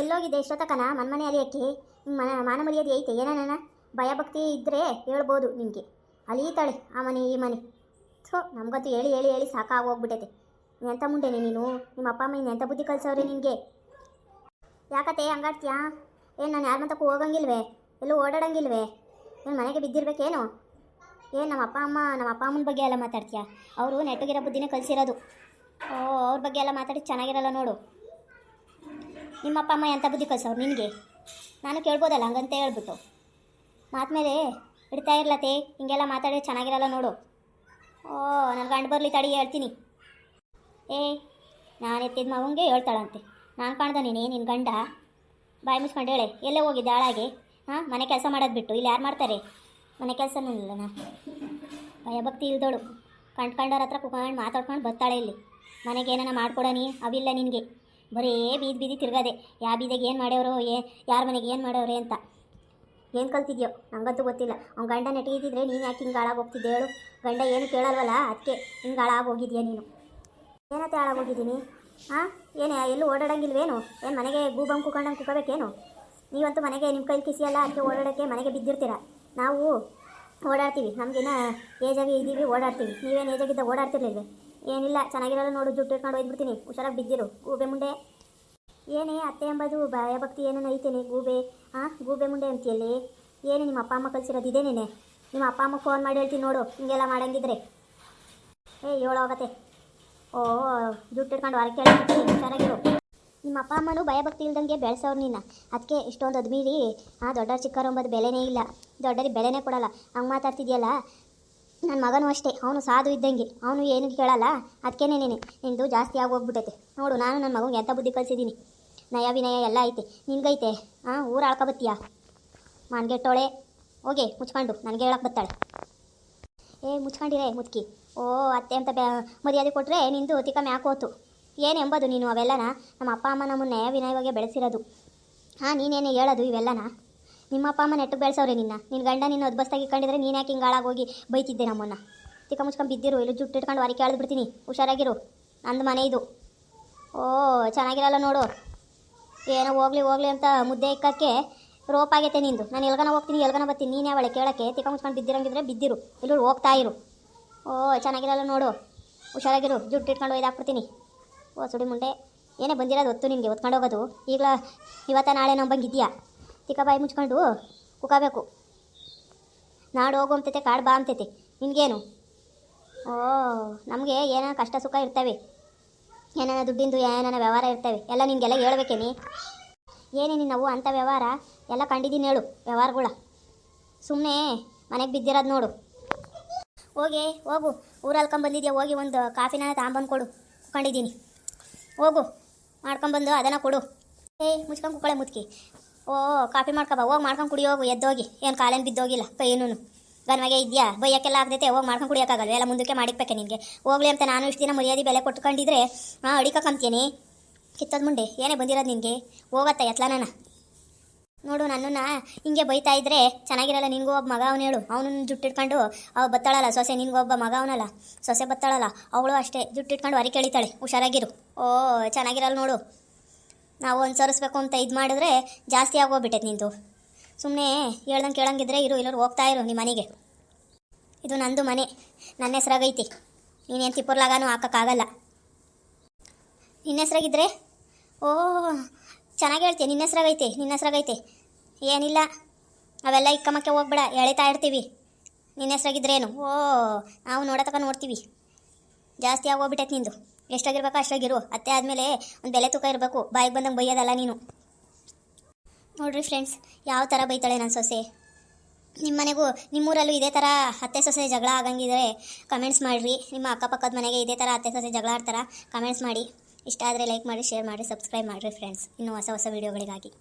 ಎಲ್ಲೋಗಿದ್ದೆ ಇಷ್ಟೊತ್ತಕನ ಮನೆಯಲ್ಲಿ ಅಕ್ಕಿ ಮಾನ ಮರ್ಯಾದೆ ಐತೆ ಏನಾನ ಭಯ ಭಕ್ತಿ ಇದ್ದರೆ ಹೇಳ್ಬೋದು ನಿನಗೆ. ಅಲೀತಾಳೆ ಆ ಮನೆ ಈ ಮನೆ. ಥೋ ನಮಗಂತೂ ಹೇಳಿ ಹೇಳಿ ಹೇಳಿ ಸಾಕಾಗೋಗ್ಬಿಟ್ಟೈತೆ. ಎಂಥ ಮುಂಡೆನೆ ನೀನು, ನಿಮ್ಮ ಅಪ್ಪ ಅಮ್ಮ ಎಂಥ ಬುದ್ಧಿ ಕಲಿಸವ್ರೆ ನಿನಗೆ. ಯಾಕತ್ತೆ ಹಂಗಾಡ್ತೀಯಾ? ಏನು ನಾನು ಯಾರ ಮತ್ತಕ್ಕೂ ಹೋಗಂಗಿಲ್ವೇ? ಎಲ್ಲೂ ಓಡಾಡಂಗಿಲ್ವೇ? ಏನು ಮನೆಗೆ ಬಿದ್ದಿರ್ಬೇಕೇನು? ಏನು ನಮ್ಮ ಅಪ್ಪ ಅಮ್ಮನ ಬಗ್ಗೆ ಎಲ್ಲ ಮಾತಾಡ್ತೀಯಾ? ಅವರು ನೆಟ್ಟಗಿರೋ ಬುದ್ಧಿನೇ ಕಲಿಸಿರೋದು. ಅವ್ರ ಬಗ್ಗೆ ಎಲ್ಲ ಮಾತಾಡಿ ಚೆನ್ನಾಗಿರಲ್ಲ ನೋಡು. ನಿಮ್ಮ ಅಪ್ಪ ಅಮ್ಮ ಎಂಥ ಬುದ್ಧಿ ಕಲಿಸವ್ರು ನಿನಗೆ? ನಾನು ಕೇಳ್ಬೋದಲ್ಲ ಹಂಗಂತ ಹೇಳ್ಬಿಟ್ಟು. ಮಾತು ಮೇಲೆ ಇಡ್ತಾ ಇರ್ಲತ್ತೆ, ಹಿಂಗೆಲ್ಲ ಮಾತಾಡಿ ಚೆನ್ನಾಗಿರಲ್ಲ ನೋಡು. ನನ್ನ ಗಂಡು ಬರಲಿ ತಡಿ ಹೇಳ್ತೀನಿ. ನಾನು ಎತ್ತಿದ ಮಗಂಗೆ ಹೇಳ್ತಾಳಂತೆ. ನಾನು ಕಾಣ್ದ ನಿನ್ನ ಗಂಡ ಬಾಯಿ ಮುಚ್ಕೊಂಡು ಹೇಳೆ ಎಲ್ಲೇ ಹೋಗಿದ್ದೆ ಹಾಳಾಗಿ. ಮನೆ ಕೆಲಸ ಮಾಡೋದು ಬಿಟ್ಟು ಇಲ್ಲಿ ಯಾರು ಮಾಡ್ತಾರೆ? ಮನೆ ಕೆಲಸನೂ ಇಲ್ಲನಾ? ಭಯಭಕ್ತಿ ಇಲ್ದೋಳು ಕಂಡ್ಕೊಂಡವ್ರ ಹತ್ರ ಕುತ್ಕೊಂಡು ಮಾತಾಡ್ಕೊಂಡು ಬರ್ತಾಳೆ ಇಲ್ಲಿ. ಮನೆಗೆ ಏನಾನ ಮಾಡ್ಕೊಡನಿ ಅವಿಲ್ಲ ನಿನಗೆ. ಬರೀ ಬೀದಿ ತಿರ್ಗದೆ. ಯಾವ ಬೀದಿಗೆ ಏನು ಮಾಡ್ಯವರು, ಯಾರ ಮನೆಗೆ ಏನು ಮಾಡ್ಯವ್ರೆ ಅಂತ. ಏನು ಕಲ್ತಿದ್ಯೋ ನಂಗಂತೂ ಗೊತ್ತಿಲ್ಲ. ಅವ್ನ ಗಂಡ ನೆಟ್ಟಿದ್ದಿದ್ರೆ ನೀನು ಯಾಕೆ ಹಿಂಗೆ ಹಾಳಾಗೋಗ್ತಿದ್ದೆ ಹೇಳು? ಗಂಡ ಏನು ಕೇಳಲ್ವಲ್ಲ, ಅದಕ್ಕೆ ಹಿಂಗೆ ಹಾಳಾಗೋಗಿದ್ಯಾ ನೀನು. ಏನತ್ತೆ ಹಾಳಾಗೋಗಿದ್ದೀನಿ? ಏನು ಎಲ್ಲೂ ಓಡಾಡಂಗಿಲ್ವೇನು? ಏನು ಮನೆಗೆ ಗೂಬಂಗೆ ಕುಕೊಂಡಂಗೆ ಕುಕೋಬೇಕೇನು? ನೀವಂತೂ ಮನೆಗೆ ನಿಮ್ಮ ಕೈಲಿ ಕಿಸಿಯಲ್ಲ, ಅದಕ್ಕೆ ಓಡಾಡೋಕ್ಕೆ ಮನೆಗೆ ಬಿದ್ದಿರ್ತೀರ. ನಾವು ಓಡಾಡ್ತೀವಿ, ನಮಗೇನ ಏಜಾಗಿ ಇದ್ದೀವಿ, ಓಡಾಡ್ತೀವಿ. ನೀವೇನು ಏಜಾಗಿದ್ದ ಓಡಾಡ್ತಿರ್ಲಿಲ್ವೇ? ಏನಿಲ್ಲ, ಚೆನ್ನಾಗಿರಲ್ಲ ನೋಡು, ಜುಟ್ಟು ಇಟ್ಕೊಂಡು ಒಯ್ದ್ಬಿಡ್ತೀನಿ. ಹುಷಾರಾಗಿ ಬಿದ್ದಿರು ಗೂಬೆ ಮುಂಡೆ. ಏನೇ ಅತ್ತೆ ಎಂಬುದು ಭಯಭಕ್ತಿ ಏನೇನು ಐತೇನೆ? ಗೂಬೆ ಮುಂಡೆ ಅಂತೀಯಲ್ಲಿ ಏನು ನಿಮ್ಮ ಅಪ್ಪ ಅಮ್ಮ ಕಲಿಸಿರೋದು ಇದೇನೇನೆ? ನಿಮ್ಮ ಅಪ್ಪ ಅಮ್ಮ ಫೋನ್ ಮಾಡಿ ಹೇಳ್ತೀನಿ ನೋಡು ಹಿಂಗೆಲ್ಲ ಮಾಡಂಗಿದ್ರೆ. ಹೇಳೋಗತ್ತೆ. ಜುಟ್ಟು ಇಟ್ಕೊಂಡು ಹೊರಗೆ ಕೇಳ್ತೀನಿ, ಹುಷಾರಾಗಿರು. ನಿಮ್ಮ ಅಪ್ಪ ಅಮ್ಮನೂ ಭಯಭಕ್ತಿ ಇಲ್ದಂಗೆ ಬೆಳೆಸೋರು ನಿನ್ನ. ಅದಕ್ಕೆ ಇಷ್ಟೊಂದು ಅದ್ಮೀರಿ ದೊಡ್ಡವ್ರು ಚಿಕ್ಕವ್ರು ಅಂಬೋದು ಬೆಲೆನೇ ಇಲ್ಲ. ದೊಡ್ಡರಿಗೆ ಬೆಲೆನೇ ಕೊಡಲ್ಲ. ಹಂಗೆ ಮಾತಾಡ್ತಿದ್ಯಲ್ಲ. ನನ್ನ ಮಗನೂ ಅಷ್ಟೇ, ಅವನು ಸಾಧು ಇದ್ದಂಗೆ, ಅವನು ಏನು ಕೇಳಲ್ಲ. ಅದಕ್ಕೇನೆ ನಿಂದು ಜಾಸ್ತಿ ಆಗೋಗ್ಬಿಟ್ಟೈತೆ ನೋಡು. ನಾನು ನನ್ನ ಮಗನಿಗೆ ಎಂಥ ಬುದ್ಧಿ ಕಲಿಸಿದ್ದೀನಿ. ನಯ ವಿನಯ ಎಲ್ಲ ಐತೆ, ನಿನ್ಗೈತೆ. ಊರು ಆಳ್ಕೊಬತ್ತೀಯ ಮಾನ್ಗೆಟ್ಟೋಳೆ. ಹೋಗಿ ಮುಚ್ಕೊಂಡು ನನಗೆ ಹೇಳಕ್ಕೆ ಬರ್ತಾಳೆ. ಮುಚ್ಕೊಂಡಿರೇ ಮುಚ್ಕಿ. ಅತ್ತೆ ಅಂತ ಮರ್ಯಾದೆ ಕೊಟ್ಟರೆ ನಿಂದು ತಿಕ್ಕ ಮ್ಯಾಕೋತು. ಏನು ಎಂಬುದು ನೀನು ಅವೆಲ್ಲನ? ನಮ್ಮ ಅಪ್ಪ ಅಮ್ಮ ನಮ್ಮನ್ನು ನಯ ವಿನಯವಾಗಿ ಬೆಳೆಸಿರೋದು. ನೀನೇನೇ ಹೇಳೋದು ಇವೆಲ್ಲನ? ನಿಮ್ಮ ಅಪ್ಪ ಅಮ್ಮ ನೆಟ್ಟು ಬೆಳೆಸವ್ರೆ ನಿನ್ನ ಗಂಡ ನಿನ್ನ ಒದ್ಬಸ್ತಾಗಿ ಕಂಡಿದ್ರೆ ನೀನು ಯಾಕೆ ಹಿಂಗೆ ಹಾಳಾಗೋಗಿ ಬೈತಿದ್ದೆ ನಮ್ಮನ್ನು? ತಿಕ್ಕ ಮುಚ್ಕೊಂಡು ಬಿದ್ದಿರು, ಇಲ್ಲಿ ಜುಟ್ಟು ಇಟ್ಕೊಂಡು ಹೊರಗೆ ಕೇಳಿದ್ ಬಿಡ್ತೀನಿ. ಹುಷಾರಾಗಿರು, ನಂದು ಮನೆ ಇದು. ಚೆನ್ನಾಗಿರಲ್ಲ ನೋಡು. ಏನೋ ಹೋಗ್ಲಿ ಅಂತ ಮುದ್ದೆ ಇಕ್ಕಕ್ಕೆ ರೋಪ್ ಆಗೈತೆ ನಿಂದು. ನಾನು ಎಲ್ಗನ ಹೋಗ್ತೀನಿ ಎಲ್ಗನ ಬರ್ತೀನಿ, ನೀನೇ ಅವಳೆ ಕೇಳೋಕ್ಕೆ. ತಿಕ್ಕ ಮುಚ್ಕೊಂಡು ಬಿದ್ದಿರಂಗಿದ್ರೆ ಬಿದ್ದಿರು, ಎಲ್ಲೂ ಹೋಗ್ತಾ ಇರು. ಚೆನ್ನಾಗಿರಲ್ಲ ನೋಡು, ಹುಷಾರಾಗಿರು. ಜುಟ್ಟು ಇಟ್ಕೊಂಡು ಒಯ್ದಾಕ್ಬಿಡ್ತೀನಿ. ಸುಡಿ ಮುಂಡೆ. ಏನೇ ಬಂದಿರೋದು ಹೊತ್ತು ನಿನಗೆ ಹೊತ್ಕೊಂಡು ಹೋಗೋದು? ಇವತ್ತ ನಾಳೆ ನಂಬಂಗಿದ್ಯಾ? ತಿಕ್ಕ ಬಾಯಿ ಮುಚ್ಕೊಂಡು ಕುಕ್ಕಬೇಕು. ನಾಡು ಹೋಗು ಅಂತೈತೆ, ಕಾಡು ಬಾ ಅಂತೈತೆ. ನಿನಗೇನು? ನಮಗೆ ಏನೇನು ಕಷ್ಟ ಸುಖ ಇರ್ತವೆ, ಏನೇನೋ ದುಡ್ಡಿಂದು ಏನೇನೋ ವ್ಯವಹಾರ ಇರ್ತವೆ. ಎಲ್ಲ ನಿನಗೆಲ್ಲ ಹೇಳ್ಬೇಕೇನಿ? ಏನೇನಿ ನಾವು ಅಂಥ ವ್ಯವಹಾರ ಎಲ್ಲ ಕಂಡಿದ್ದೀನಿ ಹೇಳು ವ್ಯವಹಾರಗಳ. ಸುಮ್ಮನೆ ಮನೆಗೆ ಬಿದ್ದಿರೋದು ನೋಡು. ಹೋಗು ಊರಲ್ಕೊಂಬಂದಿದ್ಯಾ, ಹೋಗಿ ಒಂದು ಕಾಫಿನ ತಗೊಂಬಂದು ಕೊಡು, ಕುತ್ಕೊಂಡಿದ್ದೀನಿ. ಹೋಗು ಮಾಡ್ಕೊಂಬಂದು ಅದನ್ನು ಕೊಡು. ಮುಚ್ಕೊಂಡು ಕುಕ್ಕಳೆ ಮುತ್ಕಿ. ಕಾಫಿ ಮಾಡ್ಕೊಬ, ಹೋಗಿ ಮಾಡ್ಕೊಂಡು ಕುಡಿ ಹೋಗು. ಎದ್ದೋಗಿ ಏನು ಕಾಲೇನು ಬಿದ್ದೋಗಿಲ್ಲ, ಕೈನೂ ಗನ್ವಾಗೆ ಇದೆಯಾ? ಬೈಯಕ್ಕೆಲ್ಲ ಆಗದೈತೆ, ಹೋಗಿ ಮಾಡ್ಕೊಂಡು ಕುಡಿಯೋಕ್ಕಾಗಲ್ಲ. ಎಲ್ಲ ಮುಂದಕ್ಕೆ ಮಾಡಿಕ್ಬೇಕೆ ನಿನಗೆ? ಹೋಗ್ಲಿ ಅಂತ ನಾನು ಇಷ್ಟು ದಿನ ಮರ್ಯಾದೆ ಬೆಲೆ ಕೊಟ್ಕೊಂಡಿದ್ರೆ ಅಡಿಕಂತೀನಿ. ಕಿತ್ತದ ಮುಂಡೆ ಏನೇ ಬಂದಿರೋದು ನಿನಗೆ? ಹೋಗತ್ತ ಎತ್ಲಾನ ನೋಡು. ನನ್ನನ್ನು ಹಿಂಗೆ ಬೈತಾ ಇದ್ರೆ ಚೆನ್ನಾಗಿರಲ್ಲ. ನಿನಗೂ ಒಬ್ಬ ಮಗ ಅವನು ಹೇಳು. ಅವನನ್ನು ಜುಟ್ಟಿಟ್ಕೊಂಡು ಬತ್ತಾಳಲ್ಲ ಸೊಸೆ, ನಿನಗೊಬ್ಬ ಮಗ ಅವನಲ್ಲ ಸೊಸೆ ಬತ್ತಾಳಲ್ಲ, ಅವಳು ಅಷ್ಟೇ ಜುಟ್ಟಿಟ್ಕೊಂಡು ಹೊರಗೆ ಕೇಳಿತಾಳೆ. ಹುಷಾರಾಗಿರು. ಚೆನ್ನಾಗಿರಲ್ಲ ನೋಡು. ನಾವು ಅನುಸರಿಸ್ಬೇಕು ಅಂತ ಇದು ಮಾಡಿದ್ರೆ ಜಾಸ್ತಿ ಆಗೋಗ್ಬಿಟ್ಟೈತೆ ನಿಂದು. ಸುಮ್ಮನೆ ಹೇಳ್ದಂಗೆ ಕೇಳಂಗಿದ್ರೆ ಇರು, ಇಲ್ಲರು ಹೋಗ್ತಾ ಇರು ನಿಮ್ಮ ಮನೆಗೆ. ಇದು ನಂದು ಮನೆ, ನನ್ನ ಹೆಸ್ರಾಗೈತಿ. ನೀನೇನು ತಿಪ್ಪರ್ಲಾಗಾನು ಹಾಕೋಕ್ಕಾಗಲ್ಲ. ನಿನ್ನ ಹೆಸ್ರಾಗಿದ್ದರೆ ಚೆನ್ನಾಗಿ ಹೇಳ್ತೀಯ. ನಿನ್ನ ಹೆಸ್ರಾಗೈತೆ ಏನಿಲ್ಲ. ಅವೆಲ್ಲ ಇಕ್ಕಮಕ್ಕೆ ಹೋಗ್ಬೇಡ, ಎಳಿತಾ ಇರ್ತೀವಿ. ನಿನ್ನ ಹೆಸ್ರಾಗಿದ್ರೇನು? ನಾವು ನೋಡ್ತೀವಿ. ಜಾಸ್ತಿ ಆಗೋಗ್ಬಿಟ್ಟೈತೆ ನಿಂದು. ಎಷ್ಟಾಗಿರ್ಬೇಕು ಅಷ್ಟಾಗಿರು. ಅತ್ತೆ ಆದಮೇಲೆ ಒಂದು ಬೆಲೆ ತೂಕ ಇರಬೇಕು, ಬಾಯಿಗೆ ಬಂದಂಗೆ ಬೈಯೋದಲ್ಲ ನೀನು. ನೋಡ್ರಿ ಫ್ರೆಂಡ್ಸ್, ಯಾವ ಥರ ಬೈತಾಳೆ ನನ್ನ ಸೊಸೆ. ನಿಮ್ಮನೆಗೂ ನಿಮ್ಮೂರಲ್ಲೂ ಇದೇ ಥರ ಅತ್ತೆ ಸೊಸೆ ಜಗಳ ಆಗಂಗಿದ್ರೆ ಕಮೆಂಟ್ಸ್ ಮಾಡಿರಿ. ನಿಮ್ಮ ಅಕ್ಕಪಕ್ಕದ ಮನೆಗೆ ಇದೇ ಥರ ಅತ್ತೆ ಸೊಸೆ ಜಗಳ ಆಡ್ತಾರ? ಕಮೆಂಟ್ಸ್ ಮಾಡಿ. ಇಷ್ಟ ಆದರೆ ಲೈಕ್ ಮಾಡಿ, ಶೇರ್ ಮಾಡಿ, ಸಬ್ಸ್ಕ್ರೈಬ್ ಮಾಡಿರಿ ಫ್ರೆಂಡ್ಸ್, ಇನ್ನೂ ಹೊಸ ವೀಡಿಯೋಗಳಿಗಾಗಿ.